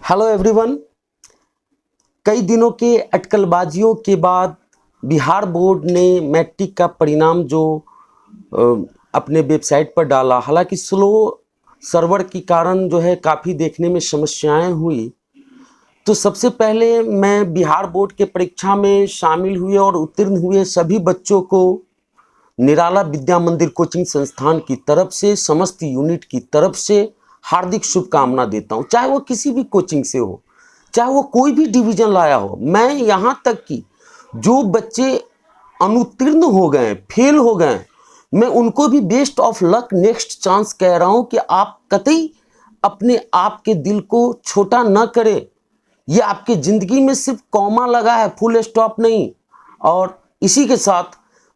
Hello everyone. कई दिनों के अटकलबाजियों के बाद बिहार बोर्ड ने मैट्रिक का परिणाम जो अपने वेबसाइट पर डाला, हालांकि स्लो सर्वर के कारण जो है काफ़ी देखने में समस्याएं हुई। तो सबसे पहले मैं बिहार बोर्ड के परीक्षा में शामिल हुए और उत्तीर्ण हुए सभी बच्चों को निराला विद्या मंदिर कोचिंग संस्थान की तरफ से, समस्त यूनिट की तरफ से हार्दिक शुभकामना देता हूं। चाहे वो किसी भी कोचिंग से हो, चाहे वो कोई भी डिवीजन लाया हो। मैं यहाँ तक कि जो बच्चे अनुत्तीर्ण हो गए, फेल हो गए, मैं उनको भी best of luck, next chance कह रहा हूं कि आप कतई अपने आप के दिल को छोटा न करें। ये आपके ज़िंदगी में सिर्फ कॉमा लगा है, फुल स्टॉप नहीं। और इसी के साथ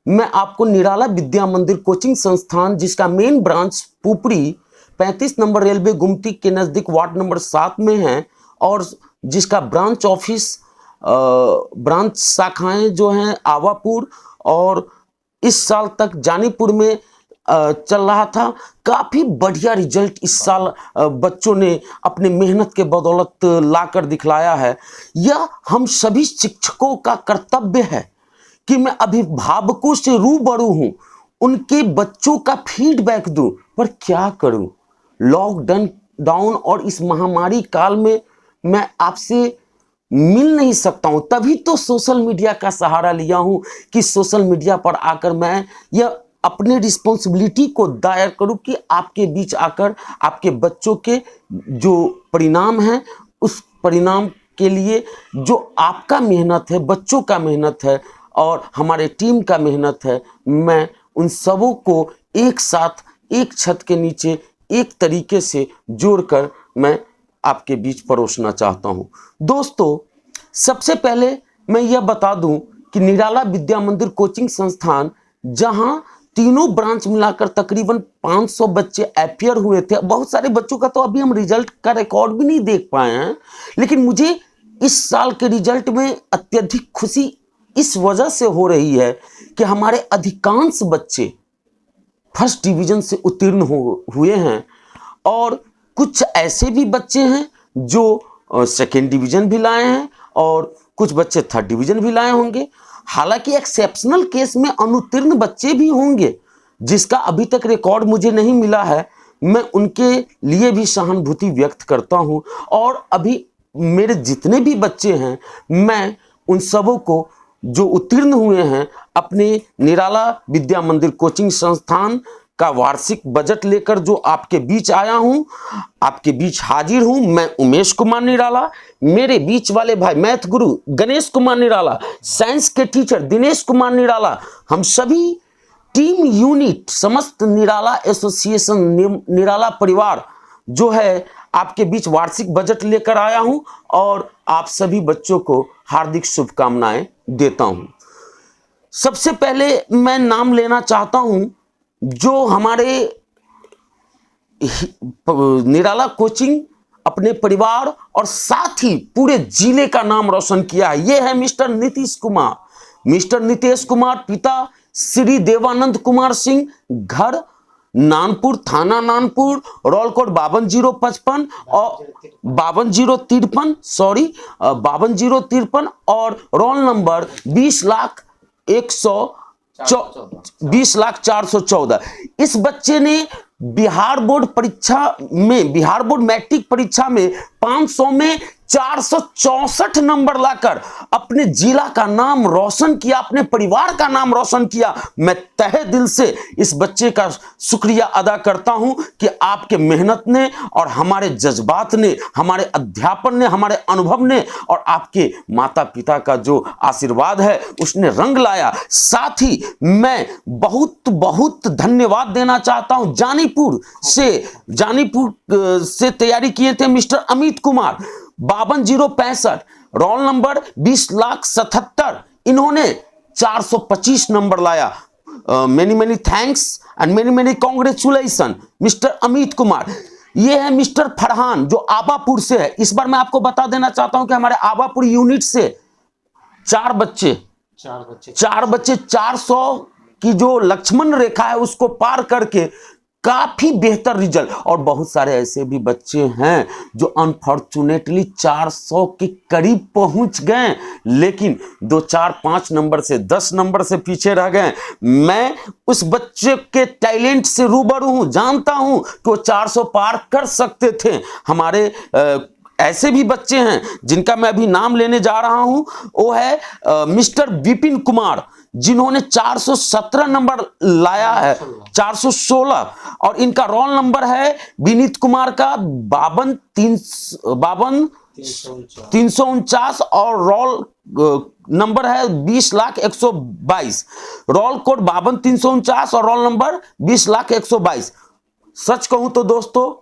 मैं आपको निराला विद्या मंदिर कोचिंग संस्थान, जिसका main branch Pupri 35 number railway गुमटी के नज़दीक वार्ड नंबर 7 में है, और जिसका ब्रांच ऑफिस, ब्रांच शाखाएं जो हैं आवापुर और इस साल तक जानीपुर में चल रहा था। काफ़ी बढ़िया रिजल्ट इस साल बच्चों ने अपने मेहनत के बदौलत लाकर दिखलाया है। यह हम सभी शिक्षकों का कर्तव्य है कि मैं अभिभावकों से रूबरू हूँ, उनके बच्चों का फीडबैक दूँ। पर क्या करूँ, लॉकडाउन और इस महामारी काल में मैं आपसे मिल नहीं सकता हूँ। तभी तो सोशल मीडिया का सहारा लिया हूँ कि सोशल मीडिया पर आकर मैं यह अपने रिस्पॉन्सिबिलिटी को दायर करूँ कि आपके बीच आकर आपके बच्चों के जो परिणाम हैं, उस परिणाम के लिए जो आपका मेहनत है, बच्चों का मेहनत है और हमारे टीम का मेहनत है, मैं उन सबों को एक साथ एक छत के नीचे एक तरीके से जोड़कर मैं आपके बीच परोसना चाहता हूं। दोस्तों, सबसे पहले मैं यह बता दूं कि निराला विद्या मंदिर कोचिंग संस्थान, जहां तीनों ब्रांच मिलाकर तकरीबन 500 बच्चे अपियर हुए थे। बहुत सारे बच्चों का तो अभी हम रिजल्ट का रिकॉर्ड भी नहीं देख पाए हैं, लेकिन मुझे इस साल के रिजल्ट में अत्यधिक खुशी इस वजह से हो रही है कि हमारे अधिकांश बच्चे फर्स्ट डिवीजन से उत्तीर्ण हुए हैं, और कुछ ऐसे भी बच्चे हैं जो सेकेंड डिवीजन भी लाए हैं, और कुछ बच्चे थर्ड डिवीजन भी लाए होंगे। हालांकि एक्सेप्शनल केस में अनुत्तीर्ण बच्चे भी होंगे, जिसका अभी तक रिकॉर्ड मुझे नहीं मिला है। मैं उनके लिए भी सहानुभूति व्यक्त करता हूं, और अभी मेरे जितने भी बच्चे हैं, मैं उन सबों को जो उत्तीर्ण हुए हैं अपने निराला विद्या मंदिर कोचिंग संस्थान का वार्षिक बजट लेकर जो आपके बीच आया हूं, आपके बीच हाजिर हूं। मैं उमेश कुमार निराला, मेरे बीच वाले भाई मैथ गुरु गणेश कुमार निराला, साइंस के टीचर दिनेश कुमार निराला, हम सभी टीम यूनिट, समस्त निराला एसोसिएशन, निराला परिवार जो है आपके बीच वार्षिक बजट लेकर आया हूं, और आप सभी बच्चों को हार्दिक शुभकामनाएं देता हूं। सबसे पहले मैं नाम लेना चाहता हूं जो हमारे निराला कोचिंग, अपने परिवार और साथ ही पूरे जिले का नाम रोशन किया है। ये है मिस्टर नीतीश कुमार। मिस्टर नीतीश कुमार, पिता श्री देवानंद कुमार सिंह, घर नानपुर, थाना नानपुर, रोल कोड 52055 और 5253 और रोल नंबर 20,414। इस बच्चे ने बिहार बोर्ड मैट्रिक परीक्षा में 500 में 464 नंबर लाकर अपने जिला का नाम रोशन किया, अपने परिवार का नाम रोशन किया। मैं तहे दिल से इस बच्चे का शुक्रिया अदा करता हूं कि आपके मेहनत ने और हमारे जज्बात ने, हमारे अध्यापन ने, हमारे अनुभव ने और आपके माता पिता का जो आशीर्वाद है उसने रंग लाया। साथ ही मैं बहुत बहुत धन्यवाद देना चाहता हूं जानीपुर से तैयारी किए थे mister Amit Kumar, 52,065, roll number 20,77। इन्होंने 425 नंबर लाया। Many thanks and many congratulation mister Amit Kumar. ये है मिस्टर फरहान जो आबापुर से है। इस बार मैं आपको बता देना चाहता हूं कि हमारे आबापुर यूनिट से चार बच्चे 400 की जो लक्ष्मण रेखा है उसको पार करके काफी बेहतर रिजल्ट। और बहुत सारे ऐसे भी बच्चे हैं जो अनफॉर्चुनेटली 400 के करीब पहुंच गए, लेकिन 2, 4, 5 नंबर से 10 नंबर से पीछे रह गए। मैं उस बच्चे के टैलेंट से रूबरू हूं, जानता हूं कि वो 400 पार कर सकते थे। हमारे ऐसे भी बच्चे हैं जिनका मैं अभी नाम लेने जा रहा हूं, वो है मिस्टर विपिन कुमार, जिन्होंने 417 नंबर लाया है, 416, और इनका रोल नंबर है विनीत कुमार का 52,349 और रोल नंबर है 20,122। रोल कोड 52,349 और रोल नंबर 20,122। सच कहूं तो दोस्तों,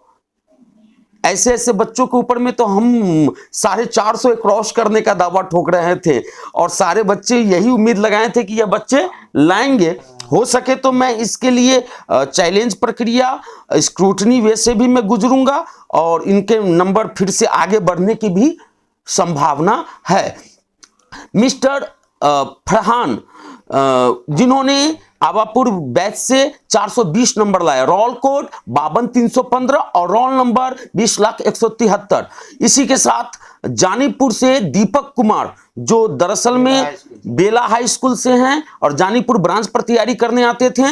ऐसे ऐसे बच्चों के ऊपर में तो हम 450 क्रॉस करने का दावा ठोक रहे थे, और सारे बच्चे यही उम्मीद लगाए थे कि ये बच्चे लाएंगे। हो सके तो मैं इसके लिए चैलेंज प्रक्रिया, स्क्रूटनी वे से भी मैं गुजरूंगा, और इनके नंबर फिर से आगे बढ़ने की भी संभावना है। मिस्टर फरहान, जिन्होंने आवापुर बैच से 420 नंबर लाया, रोल कोड 52,315 और रोल नंबर 20,173। इसी के साथ जानीपुर से दीपक कुमार, जो दरअसल में बेला हाई स्कूल से हैं और जानीपुर ब्रांच पर तैयारी करने आते थे,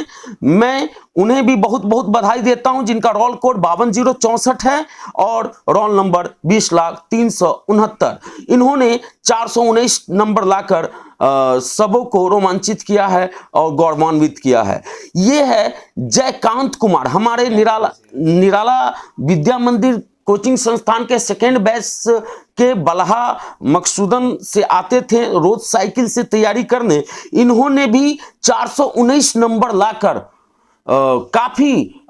मैं उन्हें भी बहुत बहुत बधाई देता हूं, जिनका रोल कोड 52,064 है और रोल नंबर 20,369। इन्होंने 419 नंबर लाकर सबों को रोमांचित किया है और गौरवान्वित किया है। ये है जयकांत कुमार, हमारे निराला विद्या मंदिर कोचिंग संस्थान के सेकेंड बैच के बलहा मकसूदन से आते थे रोज साइकिल से तैयारी करने। इन्होंने भी 419 नंबर लाकर काफी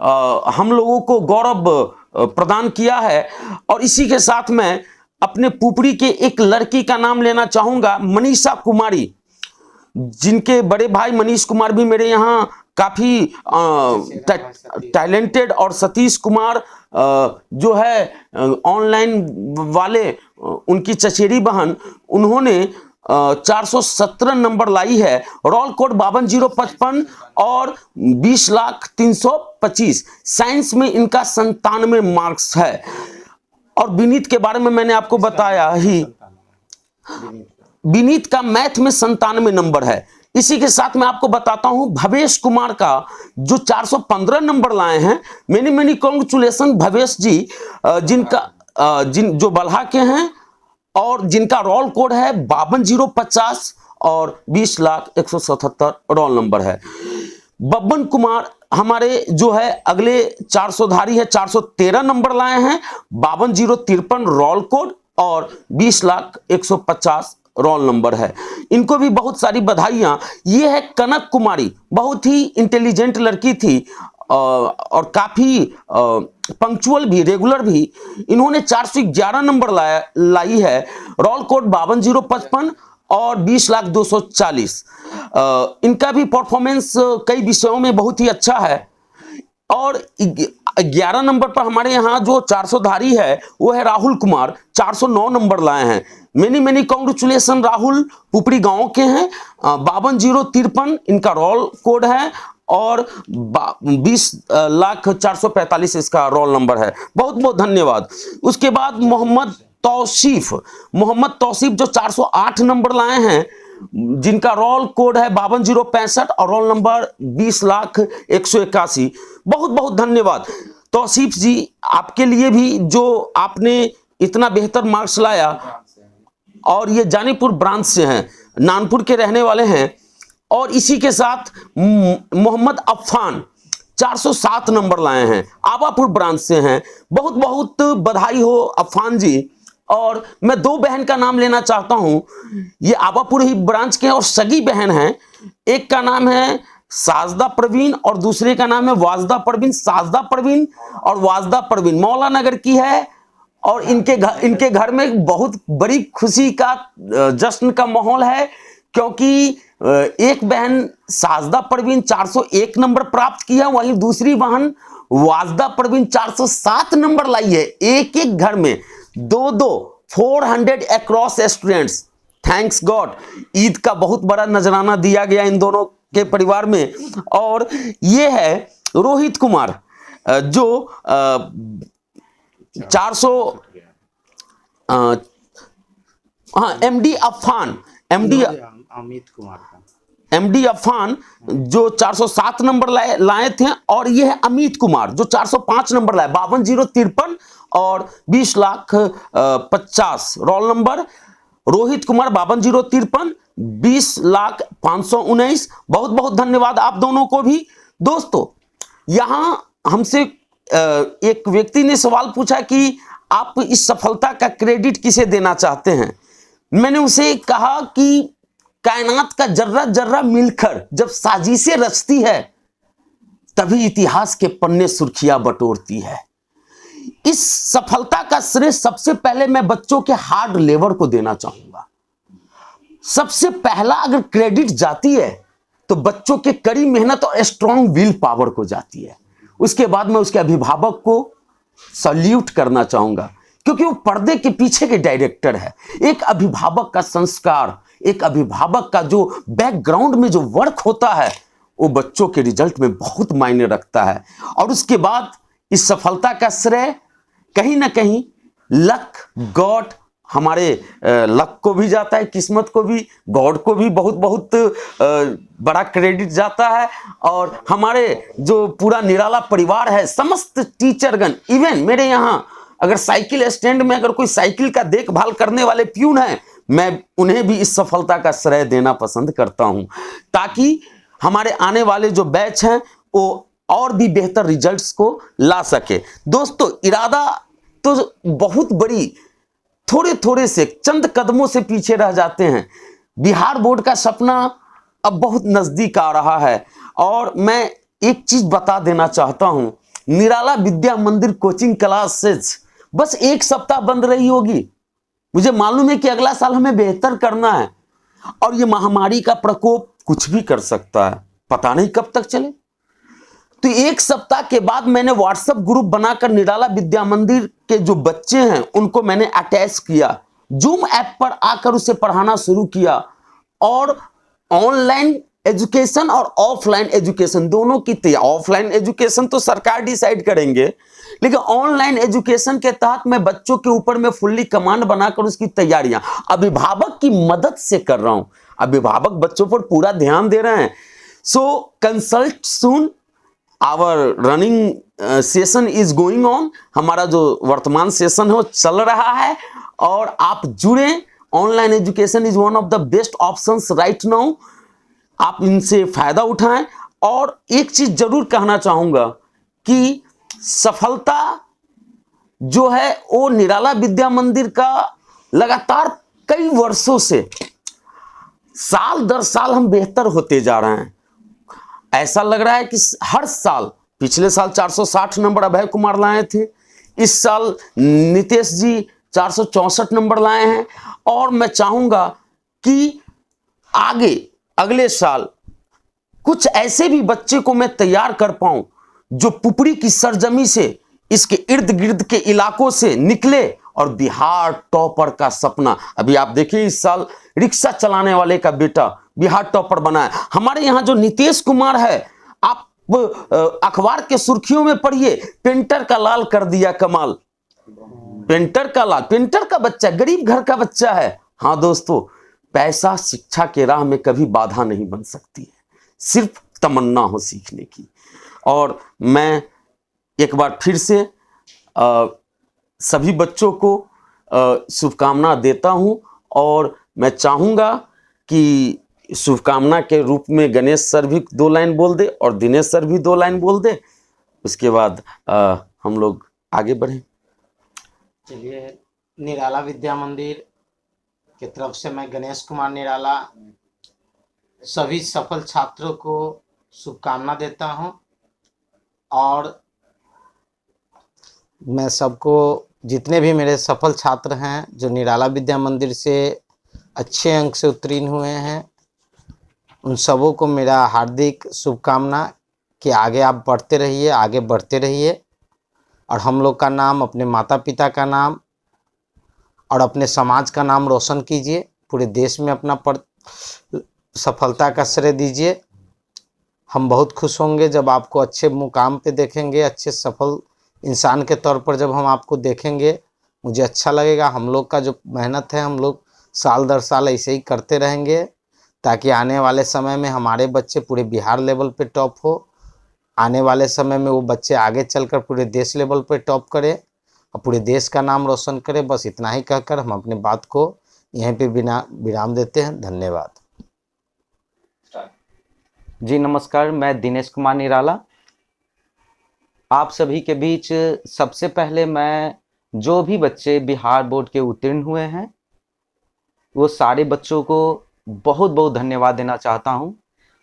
हम लोगों को गौरव प्रदान किया है। और इसी के साथ मैं अपने पुपड़ी के एक लड़की का नाम लेना चाहूंगा, मनीषा कुमारी, जिनके बड़े भाई मनीष कुमार भी मेरे यहाँ काफी टैलेंटेड, और सतीश कुमार जो है ऑनलाइन वाले, उनकी चचेरी बहन, उन्होंने 417 नंबर लाई है, रोल कोड 52,055 और 20,325। साइंस में इनका 97 मार्क्स है। और विनीत के बारे में मैंने आपको बताया ही, विनीत का मैथ में 97 नंबर है। इसी के साथ मैं आपको बताता हूं भवेश कुमार का, जो 415 नंबर लाए हैं। Many many congratulation Bhavesh ji, जो बल्हा के हैं और जिनका रोल कोड है 52,050 और 20,177 रोल नंबर है। बब्बन कुमार हमारे जो है अगले 400 धारी है, 413 नंबर लाए हैं, 52,053 रोल कोड और 20,150 रोल नंबर है। इनको भी बहुत सारी बधाइयां। ये है कनक कुमारी, बहुत ही इंटेलिजेंट लड़की थी और काफी पंक्चुअल भी, रेगुलर भी। इन्होंने 411 नंबर लाई है, रोल कोड 52,055 और 20,240। इनका भी परफॉर्मेंस कई विषयों में बहुत ही अच्छा है। और 11 नंबर पर हमारे यहाँ जो 400 धारी है वो है राहुल कुमार, 409 नंबर लाए हैं। Many many congratulation Rahul, Pupri गांव के हैं। 52,053 इनका रोल कोड है और 20,04,45 इसका रोल नंबर है। बहुत बहुत धन्यवाद। उसके बाद मोहम्मद तौसीफ जो 408 नंबर लाए हैं, जिनका रोल कोड है 52,065 और रोल नंबर 20,0181। बहुत बहुत धन्यवाद तौसीफ जी, आपके लिए भी, जो आपने इतना बेहतर मार्क्स लाया। और ये जानीपुर ब्रांच से हैं, नानपुर के रहने वाले हैं। और इसी के साथ मोहम्मद अफान 407 नंबर लाए हैं, आवापुर ब्रांच से हैं। बहुत बहुत बधाई हो अफान जी। और मैं 2 बहन का नाम लेना चाहता हूं, ये आवापुर ही ब्रांच के और सगी बहन हैं। एक का नाम है साजदा प्रवीण और दूसरे का नाम है वाजदा परवीन। साजदा परवीन और वाजदा परवीन मौला नगर की है। और इनके घर में बहुत बड़ी खुशी का जश्न का माहौल है, क्योंकि एक बहन साजदा परवीन 401 नंबर प्राप्त किया, वहीं दूसरी बहन वाजदा परवीन 407 नंबर लाई है। एक एक घर में 400 across students. Thanks God, Eid का बहुत बड़ा नजराना दिया गया इन दोनों के परिवार में। और ये है रोहित कुमार, जो 400 हाँ एमडी अफान एमडी अफान जो 407 नंबर लाए थे, और ये है अमित कुमार जो 405 नंबर लाए, 52,053 और 20,50,000 रोल नंबर। रोहित कुमार 52,053, 20,05,19। बहुत बहुत धन्यवाद आप दोनों को भी। दोस्तों यहां हमसे एक व्यक्ति ने सवाल पूछा कि आप इस सफलता का क्रेडिट किसे देना चाहते हैं। मैंने उसे कहा कि कायनात का जर्रा जर्रा मिलकर जब साजिशें रचती है तभी इतिहास के पन्ने सुर्खियां बटोरती है। इस सफलता का श्रेय सबसे पहले मैं बच्चों के हार्ड लेबर को देना चाहूंगा। सबसे पहला अगर क्रेडिट जाती है तो बच्चों के कड़ी मेहनत और स्ट्रॉन्ग विल पावर को जाती है। उसके बाद मैं उसके अभिभावक को सल्यूट करना चाहूंगा, क्योंकि वो पर्दे के पीछे के डायरेक्टर है। एक अभिभावक का संस्कार, एक अभिभावक का जो बैकग्राउंड में जो वर्क होता है वो बच्चों के रिजल्ट में बहुत मायने रखता है। और उसके बाद इस सफलता का श्रेय कहीं ना कहीं लक, गॉड, हमारे लक को भी जाता है, किस्मत को भी, गॉड को भी बहुत बहुत बड़ा क्रेडिट जाता है। और हमारे जो पूरा निराला परिवार है, समस्त टीचरगण, इवन मेरे यहाँ अगर साइकिल स्टैंड में अगर कोई साइकिल का देखभाल करने वाले प्यून हैं, मैं उन्हें भी इस सफलता का श्रेय देना पसंद करता हूं, ताकि हमारे आने वाले जो बैच हैं वो और भी बेहतर रिजल्ट्स को ला सके। दोस्तों इरादा तो बहुत बड़ी, थोड़े थोड़े से चंद कदमों से पीछे रह जाते हैं। बिहार बोर्ड का सपना अब बहुत नजदीक आ रहा है। और मैं एक चीज बता देना चाहता हूं, निराला विद्या मंदिर कोचिंग क्लासेस बस एक सप्ताह बंद रही होगी। मुझे मालूम है कि अगला साल हमें बेहतर करना है, और ये महामारी का प्रकोप कुछ भी कर सकता है, पता नहीं कब तक चले। तो एक सप्ताह के बाद मैंने व्हाट्सएप ग्रुप बनाकर निराला विद्या मंदिर के जो बच्चे हैं उनको मैंने अटैच किया, जूम ऐप पर आकर उसे पढ़ाना शुरू किया। और ऑनलाइन एजुकेशन और ऑफलाइन एजुकेशन दोनों की तैयारी, ऑफलाइन एजुकेशन तो सरकार डिसाइड करेंगे, लेकिन ऑनलाइन एजुकेशन के तहत मैं बच्चों के ऊपर में फुल्ली कमांड बनाकर उसकी तैयारियां अभिभावक की मदद से कर रहा हूं। अभिभावक बच्चों पर पूरा ध्यान दे रहे हैं। So consult soon, our running session is going on. हमारा जो वर्तमान सेशन है वो चल रहा है, और आप जुड़े। Online education is one of the best options right now. आप इनसे फायदा उठाएं। और एक चीज जरूर कहना चाहूंगा कि सफलता जो है वो निराला विद्या मंदिर का लगातार कई वर्षों से साल दर साल हम बेहतर होते जा रहे हैं। ऐसा लग रहा है कि हर साल, पिछले साल 460 नंबर अभय कुमार लाए थे, इस साल नितेश जी 464 नंबर लाए हैं। और मैं चाहूंगा कि आगे अगले साल कुछ ऐसे भी बच्चे को मैं तैयार कर पाऊं जो पुपड़ी की सरजमी से, इसके इर्द गिर्द के इलाकों से निकले और बिहार टॉपर का सपना। अभी आप देखिए इस साल रिक्शा चलाने वाले का बेटा बिहार टॉपर बना है। हमारे यहाँ जो नितेश कुमार है, आप अखबार के सुर्खियों में पढ़िए, पेंटर का लाल कर दिया कमाल। पेंटर का लाल, पेंटर का बच्चा, गरीब घर का बच्चा है। हाँ दोस्तों, पैसा शिक्षा के राह में कभी बाधा नहीं बन सकती है, सिर्फ तमन्ना हो सीखने की। और मैं एक बार फिर से सभी बच्चों को शुभकामना देता हूं। और मैं चाहूंगा कि शुभकामना के रूप में गणेश सर भी 2 लाइन बोल दे और दिनेश सर भी 2 लाइन बोल दे, उसके बाद हम लोग आगे बढ़ें। चलिए, निराला विद्या मंदिर की तरफ से मैं गणेश कुमार निराला सभी सफल छात्रों को शुभकामना देता हूं। और मैं सबको, जितने भी मेरे सफल छात्र हैं जो निराला विद्या मंदिर से अच्छे अंक से उत्तीर्ण हुए हैं, उन सबों को मेरा हार्दिक शुभकामना कि आगे आप बढ़ते रहिए, आगे बढ़ते रहिए, और हम लोग का नाम, अपने माता पिता का नाम और अपने समाज का नाम रोशन कीजिए। पूरे देश में अपना सफलता का श्रेय दीजिए। हम बहुत खुश होंगे जब आपको अच्छे मुकाम पे देखेंगे, अच्छे सफल इंसान के तौर पर जब हम आपको देखेंगे। मुझे अच्छा लगेगा। हम लोग का जो मेहनत है, हम लोग साल दर साल ऐसे ही करते रहेंगे, ताकि आने वाले समय में हमारे बच्चे पूरे बिहार लेवल पे टॉप हो। आने वाले समय में वो बच्चे आगे चलकर पूरे देश लेवल पे टॉप करें और पूरे देश का नाम रोशन करें। बस इतना ही कहकर हम अपनी बात को यहीं पे बिना विराम देते हैं। धन्यवाद। जी नमस्कार, मैं दिनेश कुमार निराला। आप सभी के बीच सबसे पहले मैं जो भी बच्चे बिहार बोर्ड के उत्तीर्ण हुए हैं वो सारे बच्चों को बहुत बहुत धन्यवाद देना चाहता हूं।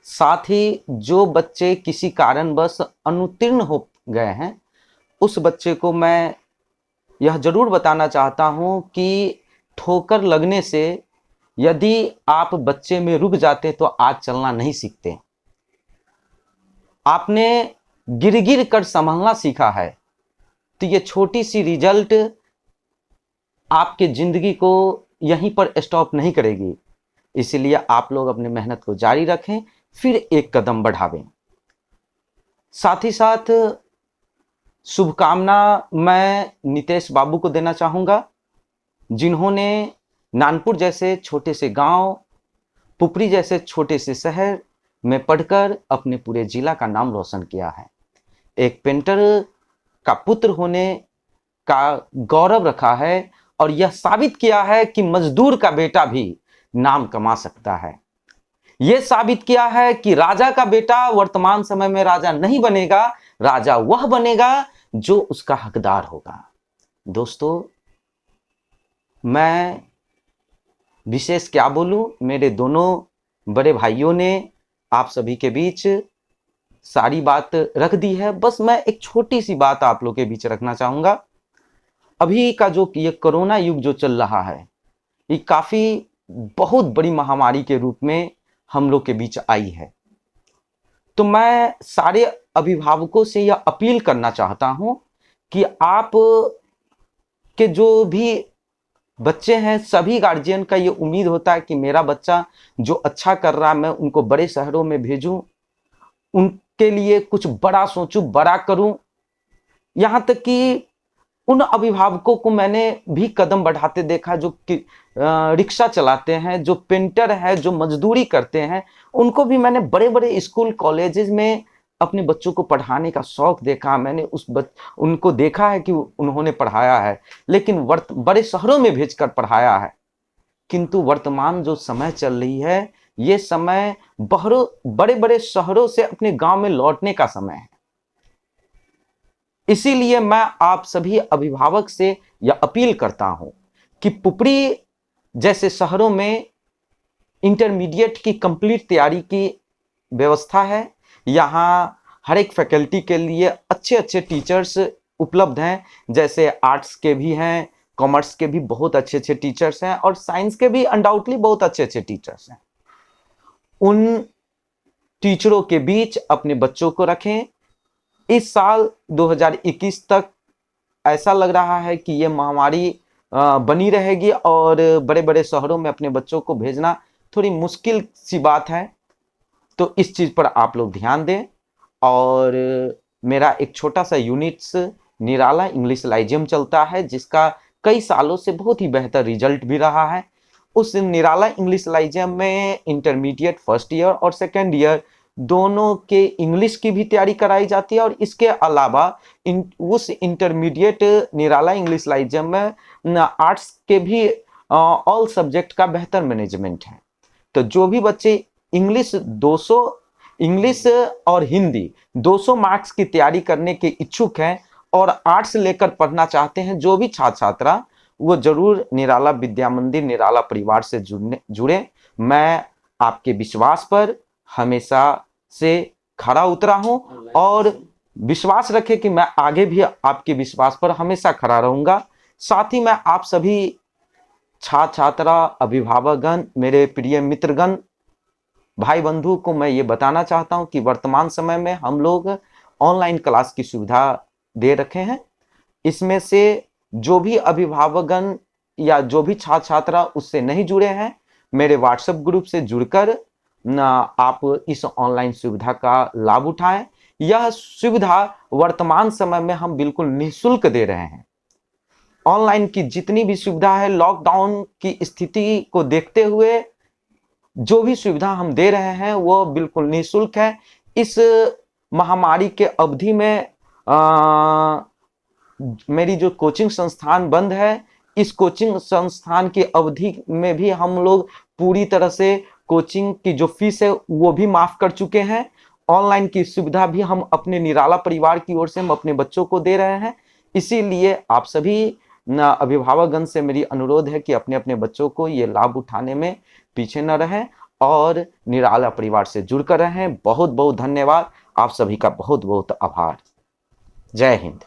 साथ ही जो बच्चे किसी कारणवश अनुत्तीर्ण हो गए हैं उस बच्चे को मैं यह जरूर बताना चाहता हूं कि ठोकर लगने से यदि आप बच्चे में रुक जाते तो आज चलना नहीं सीखते। आपने गिर गिर कर संभलना सीखा है तो ये छोटी सी रिजल्ट आपके जिंदगी को यहीं पर स्टॉप नहीं करेगी। इसलिए आप लोग अपनी मेहनत को जारी रखें, फिर एक कदम बढ़ावें। साथ ही साथ शुभकामना मैं नितेश बाबू को देना चाहूँगा, जिन्होंने नानपुर जैसे छोटे से गांव, पुपरी जैसे छोटे से शहर में पढ़कर अपने पूरे जिला का नाम रोशन किया है। एक पेंटर का पुत्र होने का गौरव रखा है और यह साबित किया है कि मजदूर का बेटा भी नाम कमा सकता है। यह साबित किया है कि राजा का बेटा वर्तमान समय में राजा नहीं बनेगा, राजा वह बनेगा जो उसका हकदार होगा। दोस्तों, मैं विशेष क्या बोलूं, मेरे दोनों बड़े भाइयों ने आप सभी के बीच सारी बात रख दी है। बस मैं एक छोटी सी बात आप लोग के बीच रखना चाहूंगा। अभी का जो ये कोरोना युग जो चल रहा है, ये काफी बहुत बड़ी महामारी के रूप में हम लोग के बीच आई है। तो मैं सारे अभिभावकों से यह अपील करना चाहता हूं कि आप के जो भी बच्चे हैं, सभी गार्जियन का ये उम्मीद होता है कि मेरा बच्चा जो अच्छा कर रहा है मैं उनको बड़े शहरों में भेजूं, उनके लिए कुछ बड़ा सोचूं, बड़ा करूं। यहां तक कि उन अभिभावकों को मैंने भी कदम बढ़ाते देखा जो कि रिक्शा चलाते हैं, जो पेंटर है, जो मजदूरी करते हैं, उनको भी मैंने बड़े बड़े स्कूल कॉलेजेस में अपने बच्चों को पढ़ाने का शौक देखा। मैंने उनको देखा है कि उन्होंने पढ़ाया है, लेकिन बड़े शहरों में भेजकर पढ़ाया है। किंतु वर्तमान जो समय चल रही है, ये समय बड़े बड़े शहरों से अपने गांव में लौटने का समय है। इसीलिए मैं आप सभी अभिभावक से यह अपील करता हूं कि पुपरी जैसे शहरों में इंटरमीडिएट की कंप्लीट तैयारी की व्यवस्था है। यहाँ हर एक फैकल्टी के लिए अच्छे अच्छे टीचर्स उपलब्ध हैं, जैसे आर्ट्स के भी हैं, कॉमर्स के भी बहुत अच्छे अच्छे टीचर्स हैं और साइंस के भी अनडाउटली बहुत अच्छे अच्छे टीचर्स हैं। उन टीचरों के बीच अपने बच्चों को रखें। इस साल 2021 तक ऐसा लग रहा है कि ये महामारी बनी रहेगी और बड़े बड़े शहरों में अपने बच्चों को भेजना थोड़ी मुश्किल सी बात है। तो इस चीज़ पर आप लोग ध्यान दें। और मेरा एक छोटा सा यूनिट्स निराला इंग्लिश लाइजियम चलता है, जिसका कई सालों से बहुत ही बेहतर रिजल्ट भी रहा है। उस निराला इंग्लिश लाइजियम में इंटरमीडिएट फर्स्ट ईयर और सेकेंड ईयर दोनों के इंग्लिश की भी तैयारी कराई जाती है और इसके अलावा उस इंटरमीडिएट निराला इंग्लिश लाइजियम में आर्ट्स के भी ऑल सब्जेक्ट का बेहतर मैनेजमेंट है। तो जो भी बच्चे इंग्लिश और हिंदी 200 मार्क्स की तैयारी करने के इच्छुक हैं और आर्ट्स लेकर पढ़ना चाहते हैं, जो भी छात्र छात्रा, वो जरूर निराला विद्या मंदिर निराला परिवार से जुड़े। मैं आपके विश्वास पर हमेशा से खरा उतरा हूं और विश्वास रखें कि मैं आगे भी आपके विश्वास पर हमेशा खड़ा रहूंगा। साथ ही मैं आप सभी छात्र छात्रा, अभिभावकगण, मेरे प्रिय मित्रगण, भाई बंधु को मैं ये बताना चाहता हूं कि वर्तमान समय में हम लोग ऑनलाइन क्लास की सुविधा दे रखे हैं। इसमें से जो भी अभिभावकगण या जो भी छात्र छात्रा उससे नहीं जुड़े हैं, मेरे व्हाट्सएप ग्रुप से जुड़कर आप इस ऑनलाइन सुविधा का लाभ उठाएं। यह सुविधा वर्तमान समय में हम बिल्कुल निःशुल्क दे रहे हैं। ऑनलाइन की जितनी भी सुविधा है, लॉकडाउन की स्थिति को देखते हुए जो भी सुविधा हम दे रहे हैं वो बिल्कुल निःशुल्क है। इस महामारी के अवधि में मेरी जो कोचिंग संस्थान बंद है, इस कोचिंग संस्थान की अवधि में भी हम लोग पूरी तरह से कोचिंग की जो फीस है वो भी माफ कर चुके हैं। ऑनलाइन की सुविधा भी हम अपने निराला परिवार की ओर से हम अपने बच्चों को दे रहे हैं। इसीलिए आप सभी अभिभावकगण से मेरी अनुरोध है कि अपने अपने बच्चों को ये लाभ उठाने में पीछे न रहें और निराला परिवार से जुड़कर रहें। बहुत बहुत धन्यवाद। आप सभी का बहुत बहुत आभार। जय हिंद।